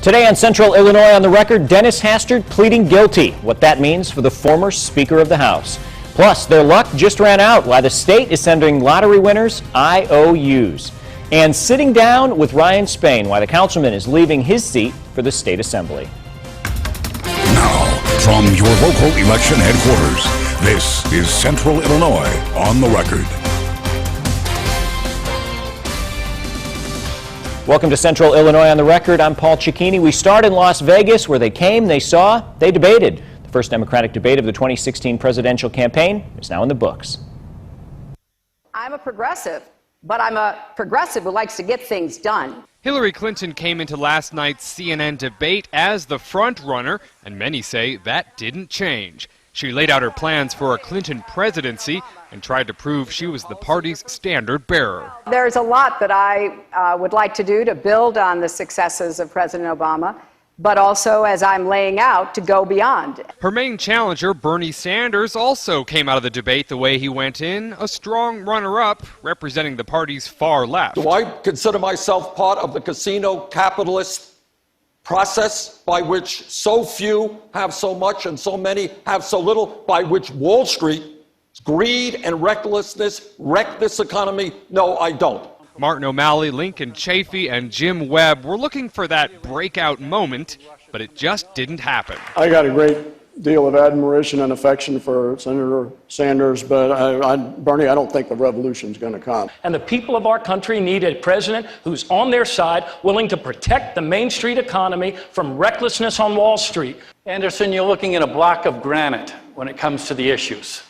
Today on Central Illinois on the Record, Dennis Hastert pleading guilty. What that means for the former Speaker of the House. Plus, their luck just ran out. Why the state is sending lottery winners IOUs. And sitting down with Ryan Spain, why the councilman is leaving his seat for the state assembly. Now, from your local election headquarters, this is Central Illinois on the Record. Welcome to Central Illinois on the Record. I'm Paul Cicchini. We start in Las Vegas, where they came, they saw, they debated. The first Democratic debate of the 2016 presidential campaign is now in the books. I'm a progressive, but I'm a progressive who likes to get things done. Hillary Clinton came into last night's CNN debate as the front runner, and many say that didn't change. She laid out her plans for a Clinton presidency and tried to prove she was the party's standard bearer. There's a lot that I would like to do to build on the successes of President Obama, but also, as I'm laying out, to go beyond. Her main challenger, Bernie Sanders, also came out of the debate the way he went in, a strong runner-up representing the party's far left. Do I consider myself part of the casino capitalist process by which so few have so much and so many have so little, by which Wall Street's greed and recklessness wreck this economy? No, I don't. Martin O'Malley, Lincoln Chafee, and Jim Webb were looking for that breakout moment, but it just didn't happen. I got a great deal of admiration and affection for Senator Sanders, but Bernie, I don't think the revolution's going to come. And the people of our country need a president who's on their side, willing to protect the Main Street economy from recklessness on Wall Street. Anderson, you're looking at a block of granite when it comes to the issues.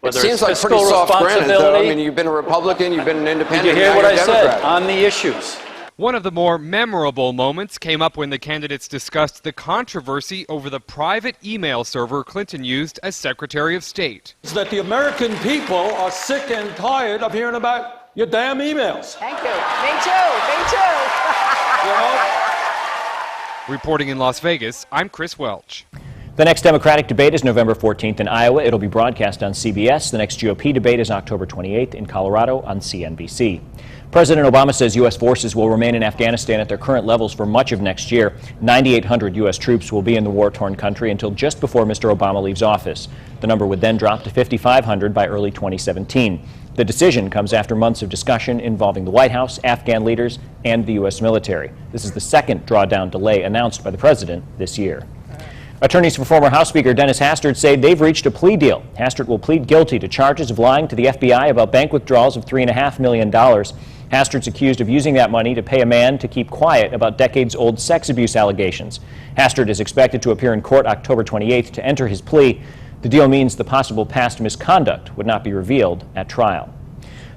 It seems like pretty soft granite, though. I mean, you've been a Republican, you've been an independent. Did you hear what I said on the issues? One of the more memorable moments came up when the candidates discussed the controversy over the private email server Clinton used as Secretary of State. It's that the American people are sick and tired of hearing about your damn emails. Thank you. Me too. You know? Reporting in Las Vegas, I'm Chris Welch. The next Democratic debate is November 14th in Iowa. It'll be broadcast on CBS. The next GOP debate is October 28th in Colorado on CNBC. President Obama says U.S. forces will remain in Afghanistan at their current levels for much of next year. 9,800 U.S. troops will be in the war-torn country until just before Mr. Obama leaves office. The number would then drop to 5,500 by early 2017. The decision comes after months of discussion involving the White House, Afghan leaders, and the U.S. military. This is the second drawdown delay announced by the president this year. Attorneys for former House Speaker Dennis Hastert say they've reached a plea deal. Hastert will plead guilty to charges of lying to the FBI about bank withdrawals of $3.5 million. Hastert's accused of using that money to pay a man to keep quiet about decades-old sex abuse allegations. Hastert is expected to appear in court October 28th to enter his plea. The deal means the possible past misconduct would not be revealed at trial.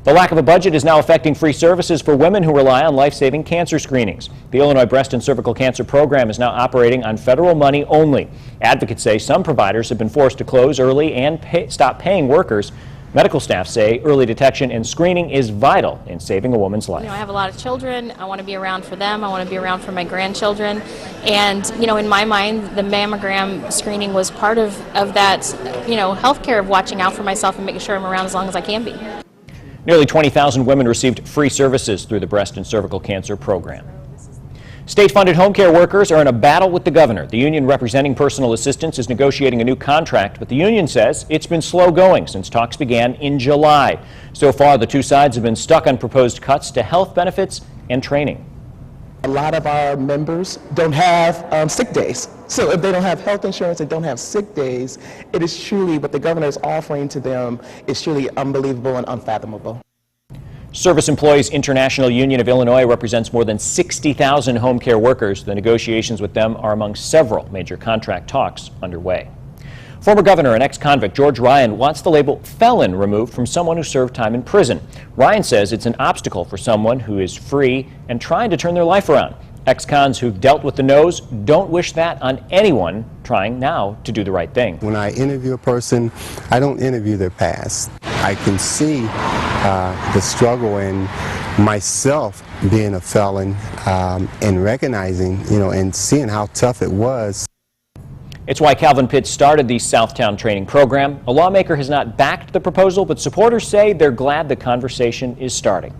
The lack of a budget is now affecting free services for women who rely on life-saving cancer screenings. The Illinois Breast and Cervical Cancer Program is now operating on federal money only. Advocates say some providers have been forced to close early and stop paying workers. Medical staff say early detection and screening is vital in saving a woman's life. I have a lot of children. I want to be around for them. I want to be around for my grandchildren. And, in my mind, the mammogram screening was part of that, health care of watching out for myself and making sure I'm around as long as I can be. Nearly 20,000 women received free services through the Breast and Cervical Cancer Program. State-funded home care workers are in a battle with the governor. The union representing personal assistants is negotiating a new contract, but the union says it's been slow going since talks began in July. So far, the two sides have been stuck on proposed cuts to health benefits and training. A lot of our members don't have sick days. So if they don't have health insurance and don't have sick days, it is truly what the governor is offering to them is truly unbelievable and unfathomable. Service Employees International Union of Illinois represents more than 60,000 home care workers. The negotiations with them are among several major contract talks underway. Former governor and ex-convict George Ryan wants the label felon removed from someone who served time in prison. Ryan says it's an obstacle for someone who is free and trying to turn their life around. Ex-cons who've dealt with the no's don't wish that on anyone trying now to do the right thing. When I interview a person, I don't interview their past. I can see the struggle in myself being a felon and recognizing, and seeing how tough it was. It's why Calvin Pitts started the Southtown training program. A lawmaker has not backed the proposal, but supporters say they're glad the conversation is starting.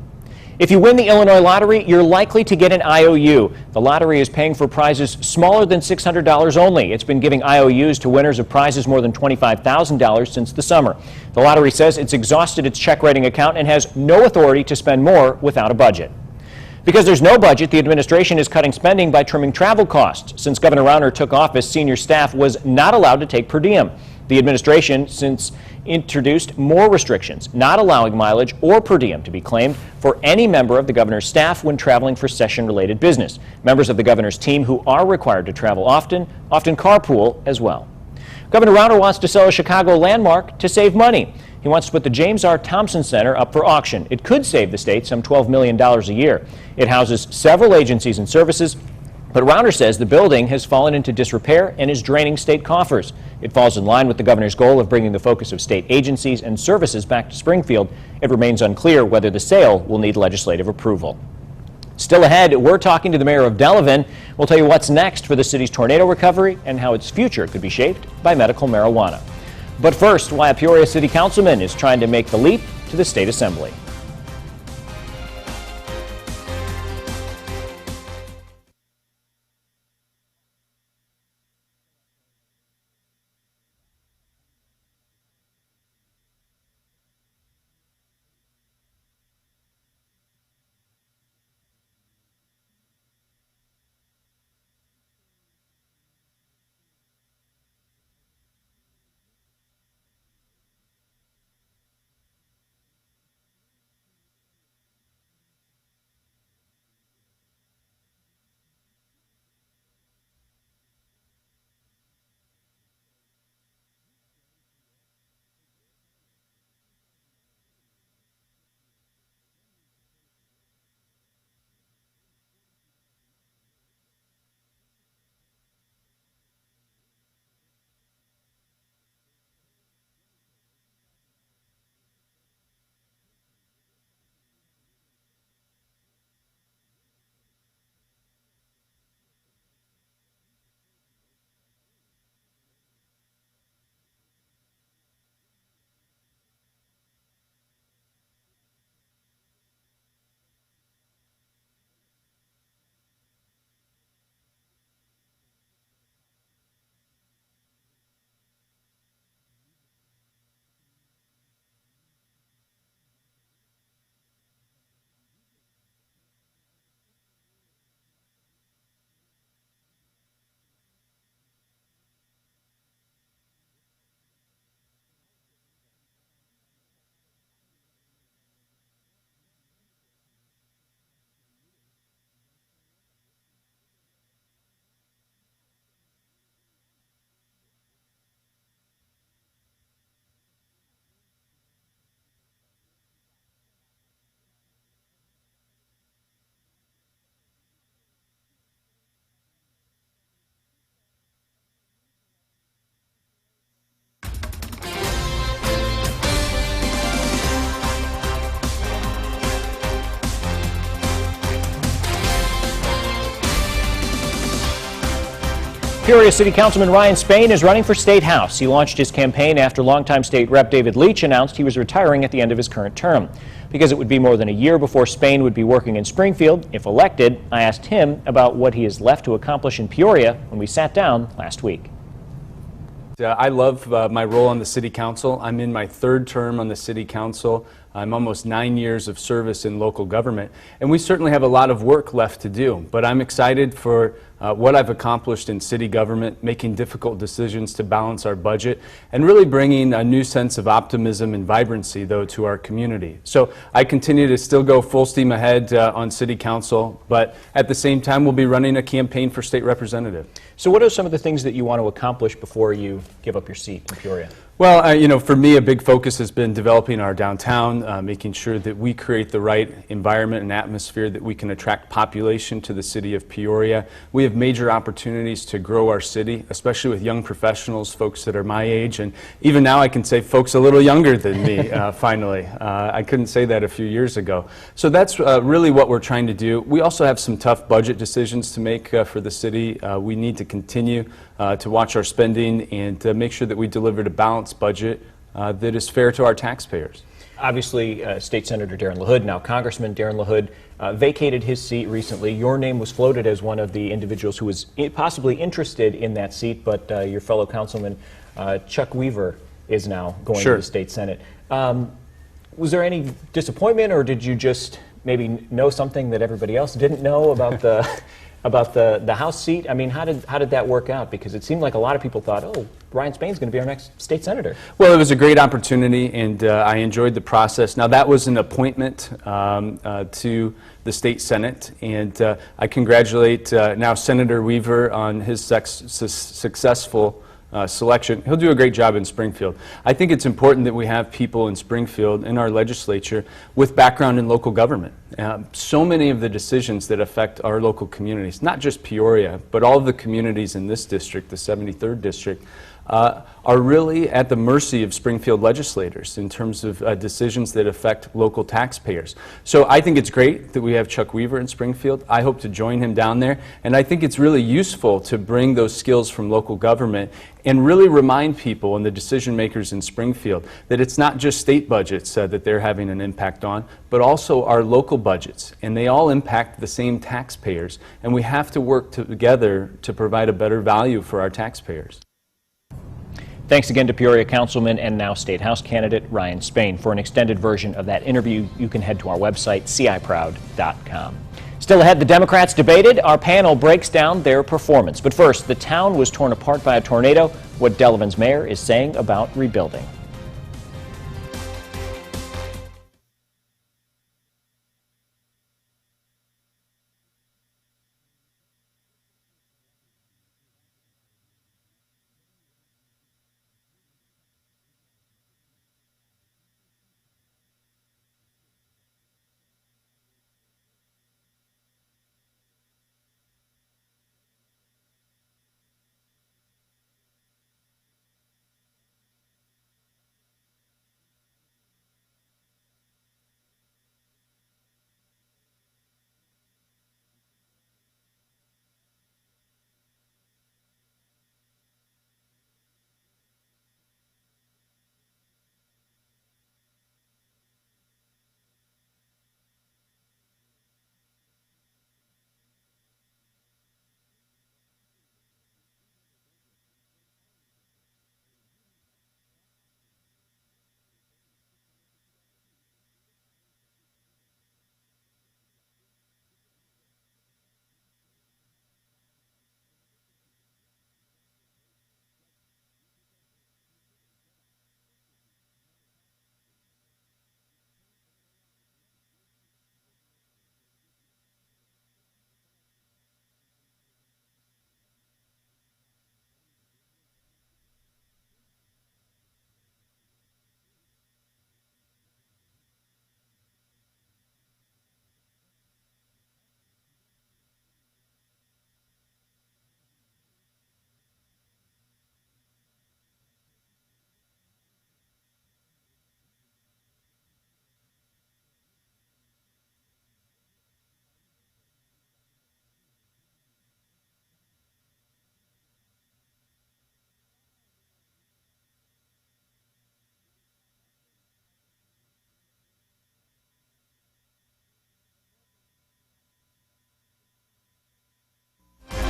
If you win the Illinois lottery, you're likely to get an IOU. The lottery is paying for prizes smaller than $600 only. It's been giving IOUs to winners of prizes more than $25,000 since the summer. The lottery says it's exhausted its check writing account and has no authority to spend more without a budget. Because there's no budget, the administration is cutting spending by trimming travel costs. Since Governor Rauner took office, senior staff was not allowed to take per diem. The administration since introduced more restrictions, not allowing mileage or per diem to be claimed for any member of the governor's staff when traveling for session-related business. Members of the governor's team who are required to travel often carpool as well. Governor Rauner wants to sell a Chicago landmark to save money. He wants to put the James R. Thompson Center up for auction. It could save the state some $12 million a year. It houses several agencies and services, but Rauner says the building has fallen into disrepair and is draining state coffers. It falls in line with the governor's goal of bringing the focus of state agencies and services back to Springfield. It remains unclear whether the sale will need legislative approval. Still ahead, we're talking to the mayor of Delavan. We'll tell you what's next for the city's tornado recovery and how its future could be shaped by medical marijuana. But first, why a Peoria City Councilman is trying to make the leap to the State Assembly. Peoria City Councilman Ryan Spain is running for State House. He launched his campaign after longtime State Rep David Leach announced he was retiring at the end of his current term. Because it would be more than a year before Spain would be working in Springfield, if elected, I asked him about what he is left to accomplish in Peoria when we sat down last week. I love my role on the City Council. I'm in my third term on the City Council. I'm almost 9 years of service in local government, and we certainly have a lot of work left to do, but I'm excited for what I've accomplished in city government, making difficult decisions to balance our budget, and really bringing a new sense of optimism and vibrancy, though, to our community. So I continue to still go full steam ahead on City Council, but at the same time, we'll be running a campaign for state representative. So what are some of the things that you want to accomplish before you give up your seat in Peoria? Well, you know, for me, a big focus has been developing our downtown, making sure that we create the right environment and atmosphere that we can attract population to the city of Peoria. We have major opportunities to grow our city, especially with young professionals, folks that are my age, and even now I can say folks a little younger than me, finally. I couldn't say that a few years ago. So that's really what we're trying to do. We also have some tough budget decisions to make for the city. We need to continue to watch our spending and make sure that we deliver a balanced budget that is fair to our taxpayers. obviously, State Senator Darren LaHood, now Congressman Darren LaHood, vacated his seat recently. Your name was floated as one of the individuals who was possibly interested in that seat, but your fellow councilman Chuck Weaver is now going to the State Senate. Was there any disappointment, or did you just maybe know something that everybody else didn't know about the House seat? I mean, how did that work out? Because it seemed like a lot of people thought, oh, Ryan Spain's going to be our next state senator. Well, it was a great opportunity, and I enjoyed the process. Now, that was an appointment to the state Senate, and I congratulate now Senator Weaver on his successful selection. He'll do a great job in Springfield. I think it's important that we have people in Springfield, in our legislature, with background in local government. So many of the decisions that affect our local communities, not just Peoria, but all of the communities in this district, the 73rd district, are really at the mercy of Springfield legislators in terms of decisions that affect local taxpayers. So I think it's great that we have Chuck Weaver in Springfield. I hope to join him down there, and I think it's really useful to bring those skills from local government and really remind people and the decision makers in Springfield that it's not just state budgets that they're having an impact on, but also our local budgets, and they all impact the same taxpayers, and we have to work together to provide a better value for our taxpayers. Thanks again to Peoria Councilman and now State House candidate Ryan Spain. For an extended version of that interview, you can head to our website, ciproud.com. Still ahead, the Democrats debated. Our panel breaks down their performance. But first, the town was torn apart by a tornado. What Deleville's mayor is saying about rebuilding.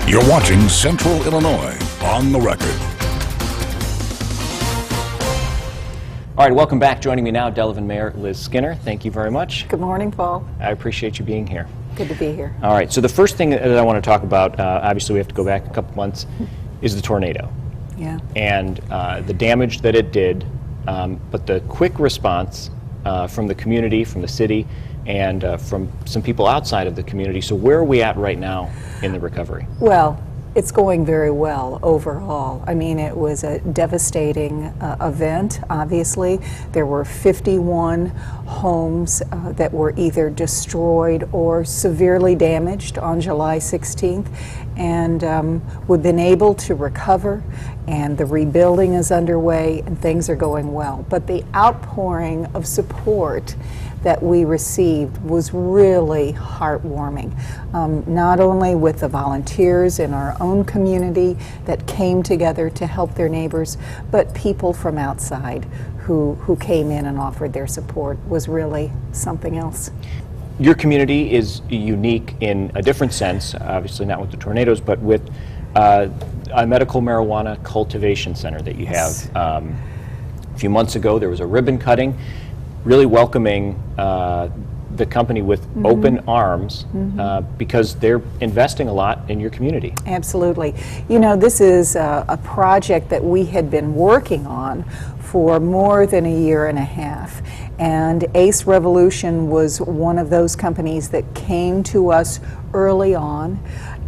You're watching Central Illinois on the Record. All right, welcome back. Joining me now, Delavan Mayor Liz Skinner. Thank you very much. Good morning, Paul. I appreciate you being here. Good to be here. All right, so the first thing that I want to talk about, obviously we have to go back a couple months, is the tornado. Yeah. And the damage that it did, but the quick response from the community, from the city, and from some people outside of the community. So where are we at right now in the recovery? Well, it's going very well overall. I mean, it was a devastating event, obviously. There were 51 homes that were either destroyed or severely damaged on July 16th. and we've been able to recover, and the rebuilding is underway, and things are going well. But the outpouring of support that we received was really heartwarming, not only with the volunteers in our own community that came together to help their neighbors, but people from outside who came in and offered their support was really something else. Your community is unique in a different sense, obviously not with the tornadoes, but with a medical marijuana cultivation center that you have. A few months ago, there was a ribbon cutting, really welcoming the company with open arms because they're investing a lot in your community. Absolutely. You know, this is a project that we had been working on for more than a year and a half. And Ace Revolution was one of those companies that came to us early on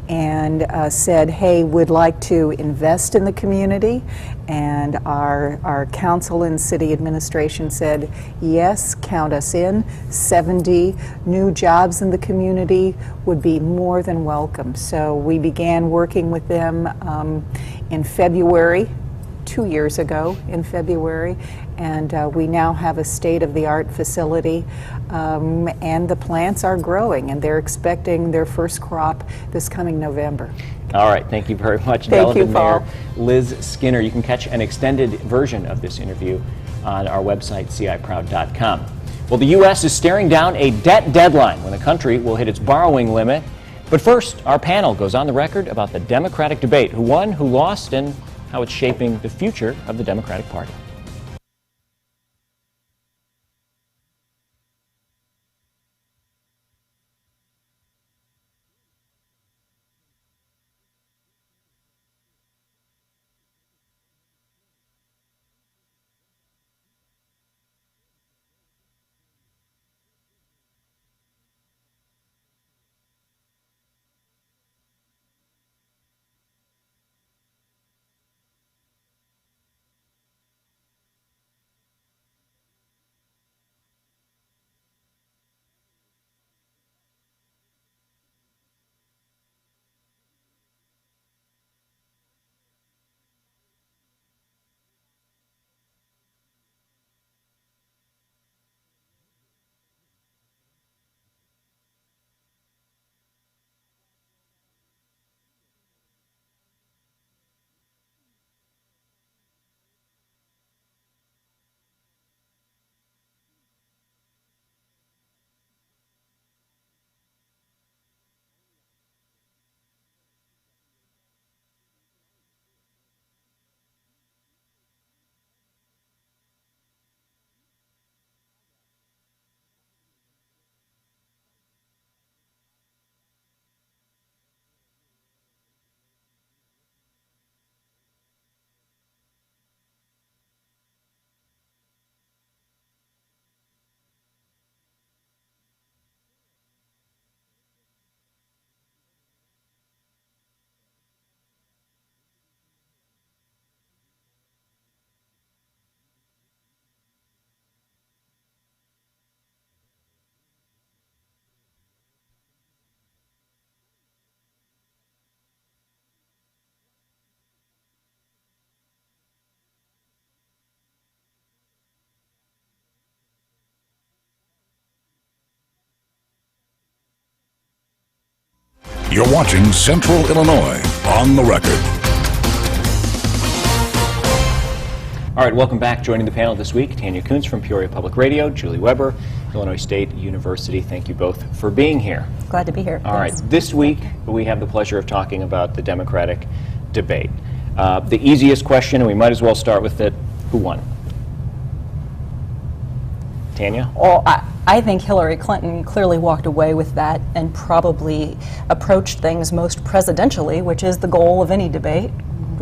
and said, hey, we'd like to invest in the community. And our council and city administration said, yes, count us in. 70 new jobs in the community would be more than welcome. So we began working with them in February, 2 years ago in February, and we now have a state-of-the-art facility, and the plants are growing, and they're expecting their first crop this coming November. All right, thank you very much, Thank you, Delavan Paul. Mayor Liz Skinner. You can catch an extended version of this interview on our website, ciproud.com. Well, the U.S. is staring down a debt deadline when the country will hit its borrowing limit. But first, our panel goes on the record about the Democratic debate, who won, who lost, and how it's shaping the future of the Democratic Party. You're watching Central Illinois on the record. All right, welcome back. Joining the panel this week, Tanya Kuntz from Peoria Public Radio, Julie Weber, Illinois State University. Thank you both for being here. Glad to be here. All right, this week we have the pleasure of talking about the Democratic debate. The easiest question, and we might as well start with it, who won? Tanya? Well, I think Hillary Clinton clearly walked away with that and probably approached things most presidentially, which is the goal of any debate,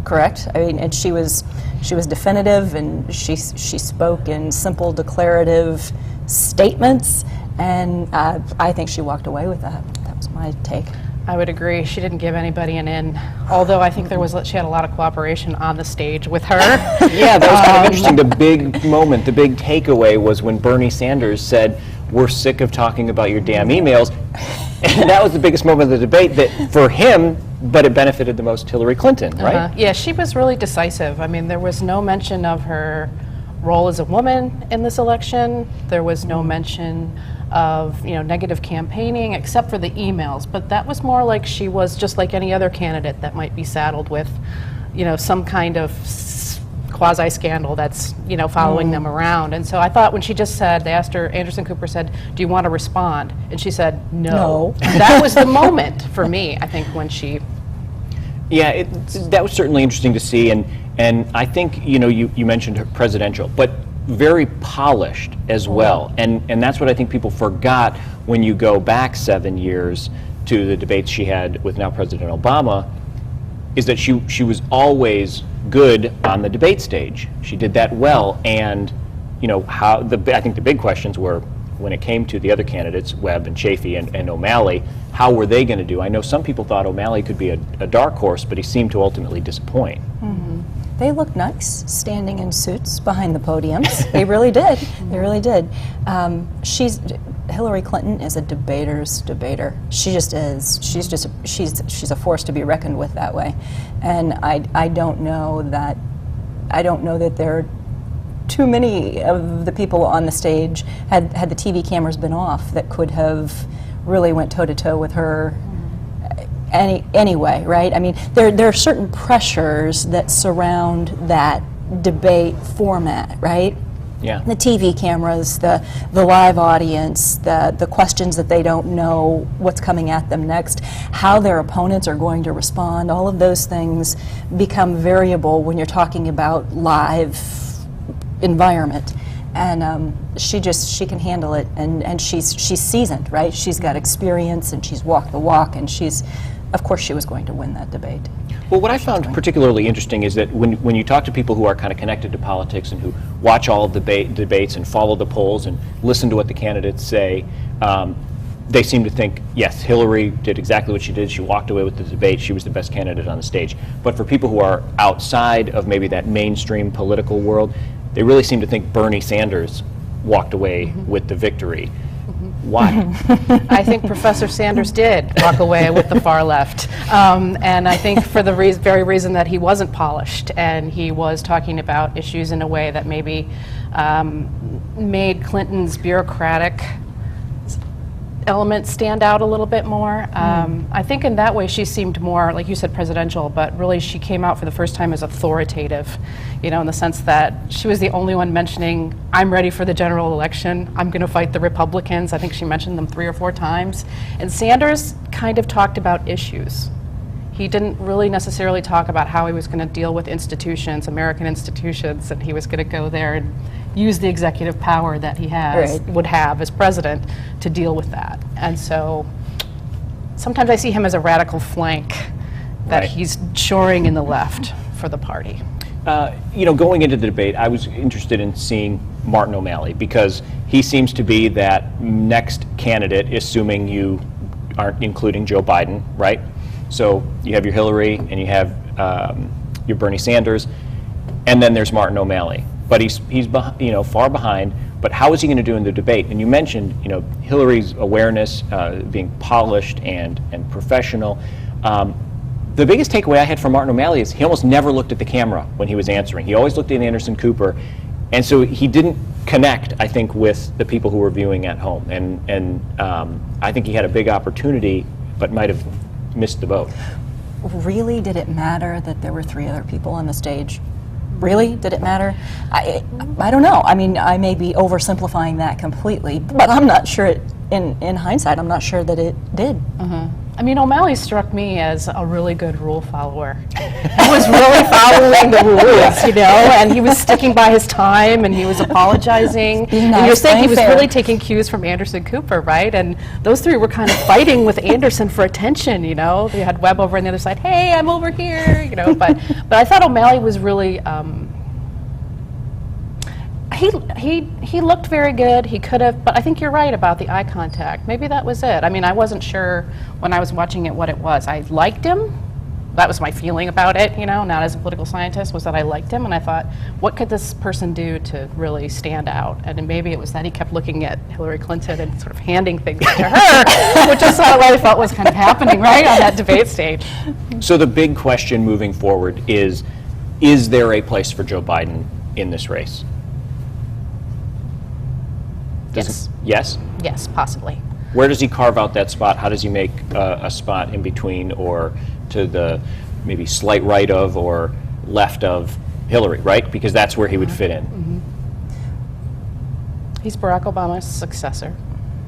correct? I mean, and she was definitive, and she spoke in simple declarative statements, and I think she walked away with that. That was my take. I would agree. She didn't give anybody an in, although I think she had a lot of cooperation on the stage with her. Yeah, that was kind of interesting. The big moment, the big takeaway was when Bernie Sanders said, "We're sick of talking about your damn emails." And that was the biggest moment of the debate that for him, but it benefited the most Hillary Clinton, right? Yeah, she was really decisive. I mean, there was no mention of her role as a woman in this election. There was no mention of negative campaigning except for the emails, but that was more like she was just like any other candidate that might be saddled with some kind of quasi-scandal that's following them around. And so I thought when she just said, they asked her, Anderson Cooper said, do you want to respond? And she said no. That was the moment for me, I think, when she... Yeah, that was certainly interesting to see, and I think you mentioned her presidential, but very polished as well, and that's what I think people forgot when you go back 7 years to the debates she had with now President Obama, is that she was always good on the debate stage. She did that well, and I think the big questions were when it came to the other candidates, Webb and Chafee and O'Malley, how were they going to do? I know some people thought O'Malley could be a dark horse, but he seemed to ultimately disappoint. They looked nice standing in suits behind the podiums. They really did. They really did. Hillary Clinton is a debater's debater. She just is. She's a force to be reckoned with that way. And I don't know that there are too many of the people on the stage had the TV cameras been off that could have really went toe to toe with her. Anyway, right? I mean, there are certain pressures that surround that debate format, right? Yeah. The TV cameras, the live audience, the questions that they don't know what's coming at them next, how their opponents are going to respond, all of those things become variable when you're talking about live environment. And she can handle it, and she's seasoned, right? She's got experience, and she's walked the walk, and of course she was going to win that debate. Well, what I found particularly interesting is that when you talk to people who are kind of connected to politics and who watch all of the debates and follow the polls and listen to what the candidates say, they seem to think, yes, Hillary did exactly what she did. She walked away with the debate. She was the best candidate on the stage. But for people who are outside of maybe that mainstream political world, they really seem to think Bernie Sanders walked away with the victory. Why? I think Professor Sanders did walk away with the far left. And I think for the very reason that he wasn't polished, and he was talking about issues in a way that maybe made Clinton's bureaucratic element stand out a little bit more. I think in that way she seemed more, like you said, presidential, but really she came out for the first time as authoritative, in the sense that she was the only one mentioning, I'm ready for the general election, I'm going to fight the Republicans. I think she mentioned them 3 or 4 times. And Sanders kind of talked about issues. He didn't really necessarily talk about how he was going to deal with institutions, American institutions, and he was going to go there and use the executive power that he would have as president to deal with that. And so sometimes I see him as a radical flank that he's shoring in the left for the party. Going into the debate, I was interested in seeing Martin O'Malley because he seems to be that next candidate, assuming you aren't including Joe Biden, right? So you have your Hillary and you have your Bernie Sanders, and then there's Martin O'Malley. But he's far behind. But how is he going to do in the debate? And you mentioned Hillary's awareness, being polished and professional. The biggest takeaway I had from Martin O'Malley is he almost never looked at the camera when he was answering. He always looked at Anderson Cooper, and so he didn't connect, I think, with the people who were viewing at home. And I think he had a big opportunity, but might have missed the boat. Really, did it matter that there were 3 other people on the stage? Really? Did it matter? I don't know. I mean, I may be oversimplifying that completely, but I'm not sure in hindsight, I'm not sure that it did. I mean, O'Malley struck me as a really good rule follower. He was really following the rules, and he was sticking by his time, and he was apologizing. And you're saying he was really taking cues from Anderson Cooper, right? And those 3 were kind of fighting with Anderson for attention, They had Webb over on the other side, hey, I'm over here, But I thought O'Malley was really... He looked very good. He could have, but I think you're right about the eye contact. Maybe that was it. I mean, I wasn't sure when I was watching it what it was. I liked him, that was my feeling about it, not as a political scientist, was that I liked him, and I thought, what could this person do to really stand out? And then maybe it was that he kept looking at Hillary Clinton and sort of handing things to her, which is what I felt was kind of happening, right, on that debate stage. So the big question moving forward is there a place for Joe Biden in this race? Yes? Yes, possibly. Where does he carve out that spot? How does he make a spot in between or to the maybe slight right of or left of Hillary, right? Because that's where he would fit in. He's Barack Obama's successor,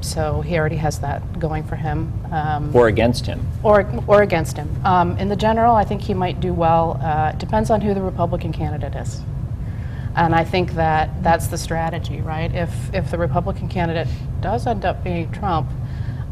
so he already has that going for him. Or against him. Or against him. In the general, I think he might do well. It depends on who the Republican candidate is. And I think that that's the strategy, right? If the Republican candidate does end up being Trump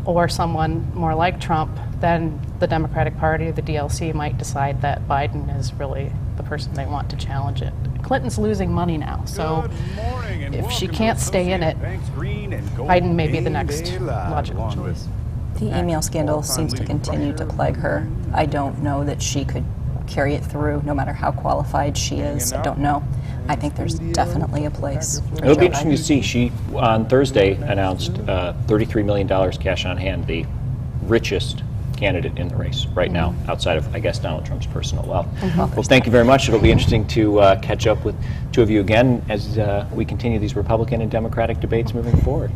or someone more like Trump, then the Democratic Party, the DLC, might decide that Biden is really the person they want to challenge it. Clinton's losing money now, so if she can't stay in it, Biden may be the next logical choice. The email scandal seems to continue to plague her. I don't know that she could carry it through, no matter how qualified she is. I don't know. I think there's definitely a place for It'll be Joe interesting to see. She, on Thursday, announced $33 million cash on hand, the richest candidate in the race right now, outside of, I guess, Donald Trump's personal wealth. Well, thank you very much. It'll be interesting to catch up with two of you again as we continue these Republican and Democratic debates moving forward.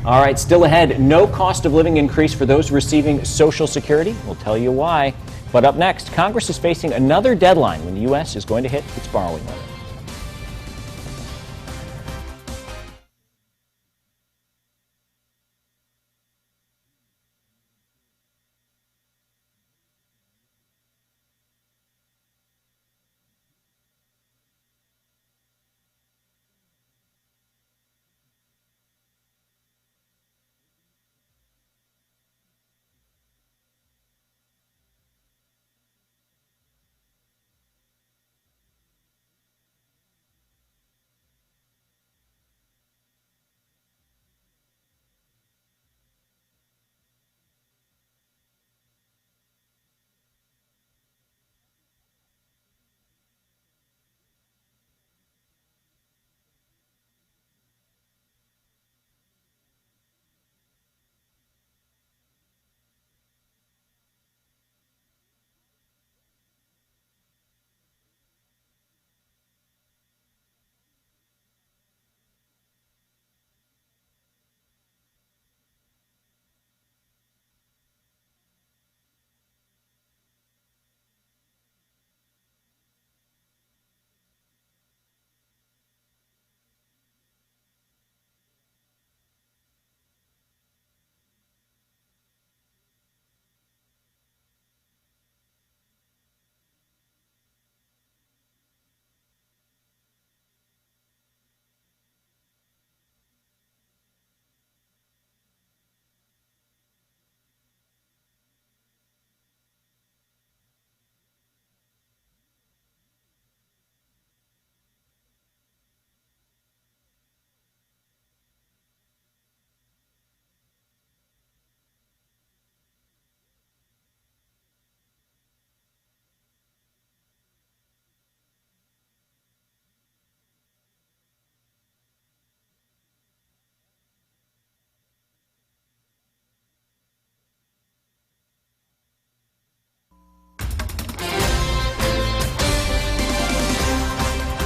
All right, still ahead, no cost of living increase for those receiving Social Security. We'll tell you why. But up next, Congress is facing another deadline when the U.S. is going to hit its borrowing limit.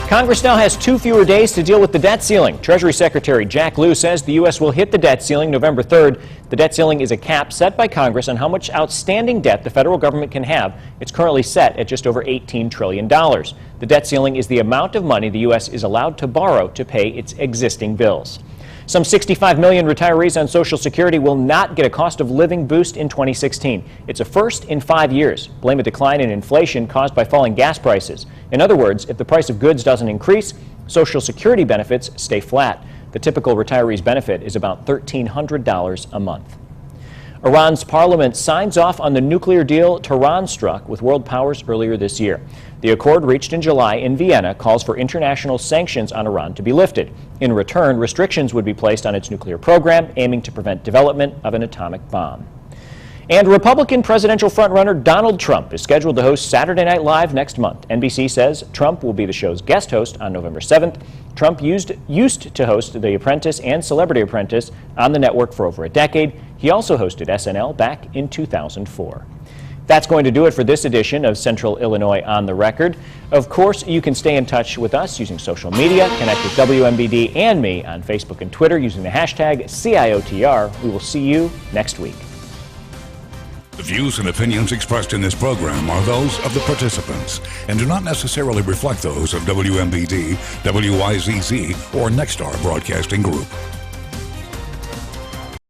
Congress now has 2 fewer days to deal with the debt ceiling. Treasury Secretary Jack Lew says the U.S. will hit the debt ceiling November 3rd. The debt ceiling is a cap set by Congress on how much outstanding debt the federal government can have. It's currently set at just over $18 trillion. The debt ceiling is the amount of money the U.S. is allowed to borrow to pay its existing bills. Some 65 million retirees on Social Security will not get a cost of living boost in 2016. It's a first in 5 years. Blame a decline in inflation caused by falling gas prices. In other words, if the price of goods doesn't increase, Social Security benefits stay flat. The typical retiree's benefit is about $1,300 a month. Iran's parliament signs off on the nuclear deal Tehran struck with world powers earlier this year. The accord reached in July in Vienna calls for international sanctions on Iran to be lifted. In return, restrictions would be placed on its nuclear program, aiming to prevent development of an atomic bomb. And Republican presidential frontrunner Donald Trump is scheduled to host Saturday Night Live next month. NBC says Trump will be the show's guest host on November 7th. Trump used to host The Apprentice and Celebrity Apprentice on the network for over a decade. He also hosted SNL back in 2004. That's going to do it for this edition of Central Illinois on the Record. Of course, you can stay in touch with us using social media. Connect with WMBD and me on Facebook and Twitter using the hashtag CIOTR. We will see you next week. The views and opinions expressed in this program are those of the participants and do not necessarily reflect those of WMBD, WIZZ, or Nexstar Broadcasting Group.